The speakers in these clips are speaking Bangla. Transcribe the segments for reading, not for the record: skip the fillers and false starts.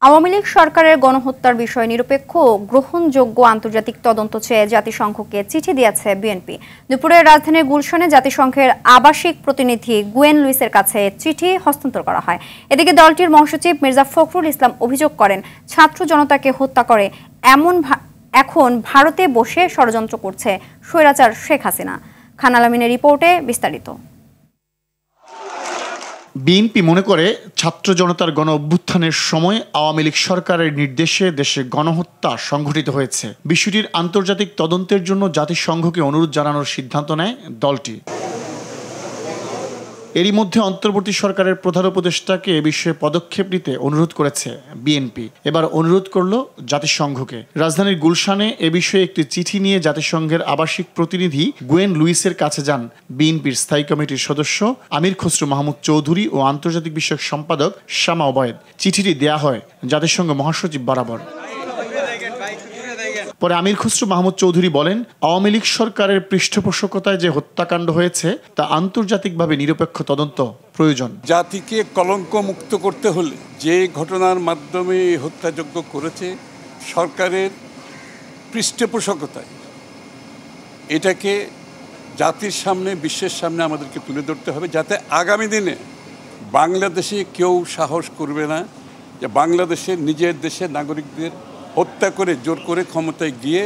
আওয়ামী লীগ সরকারের গণহত্যার বিষয়ে নিরপেক্ষ ও গ্রহণযোগ্য আন্তর্জাতিক তদন্ত চেয়ে জাতিসংঘকে চিঠি দিয়েছে বিএনপি। দুপুরে রাজধানীর গুলশানে জাতিসংঘের আবাসিক প্রতিনিধি গুয়েন লুইসের কাছে চিঠি হস্তান্তর করা হয়। এদিকে দলটির মহাসচিব মির্জা ফখরুল ইসলাম অভিযোগ করেন, ছাত্র জনতাকে হত্যা করে এখন ভারতে বসে ষড়যন্ত্র করছে স্বৈরাচার শেখ হাসিনা। খান আলামিনের রিপোর্টে বিস্তারিত। বিএনপি মনে করে, ছাত্র জনতার গণ অভ্যুত্থানের সময় আওয়ামী লীগ সরকারের নির্দেশে দেশে গণহত্যা সংঘটিত হয়েছে। বিষয়টির আন্তর্জাতিক তদন্তের জন্য জাতিসংঘকে অনুরোধ জানানোর সিদ্ধান্ত নেয় দলটি। এরই মধ্যে অন্তর্বর্তী সরকারের প্রধান উপদেষ্টাকে এ বিষয়ে পদক্ষেপ নিতে অনুরোধ করেছে বিএনপি। এবার অনুরোধ করল জাতিসংঘকে। রাজধানীর গুলশানে এ বিষয়ে একটি চিঠি নিয়ে জাতিসংঘের আবাসিক প্রতিনিধি গুয়েন লুইসের কাছে যান বিএনপির স্থায়ী কমিটির সদস্য আমির খসরু মাহমুদ চৌধুরী ও আন্তর্জাতিক বিষয়ক সম্পাদক শামা ওবায়েদ। চিঠিটি দেয়া হয় জাতিসংঘ মহাসচিব বরাবর। পরে আমির খসরু মাহমুদ চৌধুরী বলেন, আওয়ামী লীগ সরকারের পৃষ্ঠপোষকতায় যে হত্যাকাণ্ড হয়েছে তা আন্তর্জাতিকভাবে নিরপেক্ষ তদন্ত প্রয়োজন। জাতিকে কলঙ্ক মুক্ত করতে হলে যে ঘটনার মাধ্যমে হত্যাযজ্ঞ করেছে সরকারের পৃষ্ঠপোষকতায়, এটাকে জাতির সামনে, বিশ্বের সামনে আমাদেরকে তুলে ধরতে হবে, যাতে আগামী দিনে বাংলাদেশে কেউ সাহস করবে না যে বাংলাদেশের নিজের দেশের নাগরিকদের হত্যা করে জোর করে ক্ষমতায় গিয়ে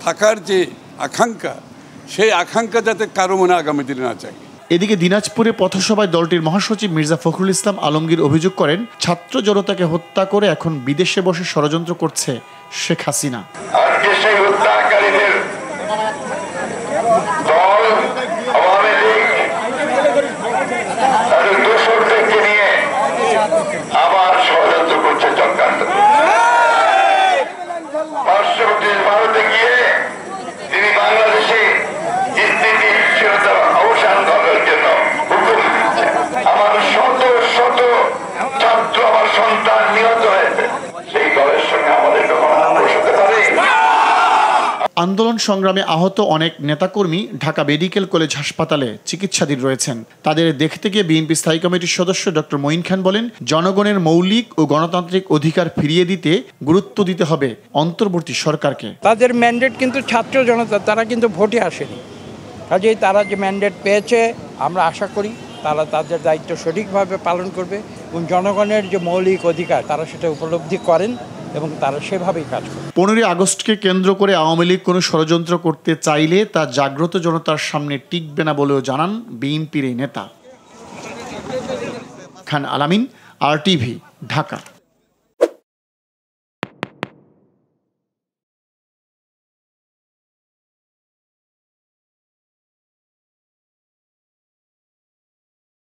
থাকার যে আকাঙ্ক্ষা, সেই আকাঙ্ক্ষা যাতে কারো মনে আগামী দিনে না যায়। এদিকে দিনাজপুরে পথসভায় দলটির মহাসচিব মির্জা ফখরুল ইসলাম আলমগীর অভিযোগ করেন, ছাত্র জনতাকে হত্যা করে এখন বিদেশে বসে ষড়যন্ত্র করছে শেখ হাসিনা। আন্দোলন সংগ্রামে আহত অনেক নেতাকর্মী ঢাকা মেডিকেল কলেজ হাসপাতালে চিকিৎসাধীন রয়েছেন। তাদের দেখতে গিয়ে বিএনপি স্থায়ী কমিটির সদস্য ডক্টর মঈন খান বলেন, জনগণের মৌলিক ও গণতান্ত্রিক অধিকার ফিরিয়ে দিতে গুরুত্ব দিতে হবে অন্তর্বর্তী সরকারকে। তাদের ম্যান্ডেট কিন্তু ছাত্র জনতা, তারা কিন্তু ভোটে আসেনি। কাজেই তারা যে ম্যান্ডেট পেয়েছে, আমরা আশা করি তারা তাদের দায়িত্ব সঠিকভাবে পালন করবে এবং জনগণের যে মৌলিক অধিকার তারা সেটা উপলব্ধি করেন এবং তারা সেভাবেই কাজ করে। 15 আগস্টকে কেন্দ্র করে আওয়ামী লীগ কোনো ষড়যন্ত্র করতে চাইলে তা জাগ্রত জনতার সামনে টিকবে না বলেও জানান বিএনপির এই নেতা। খান আলামিন, RTV, ঢাকা।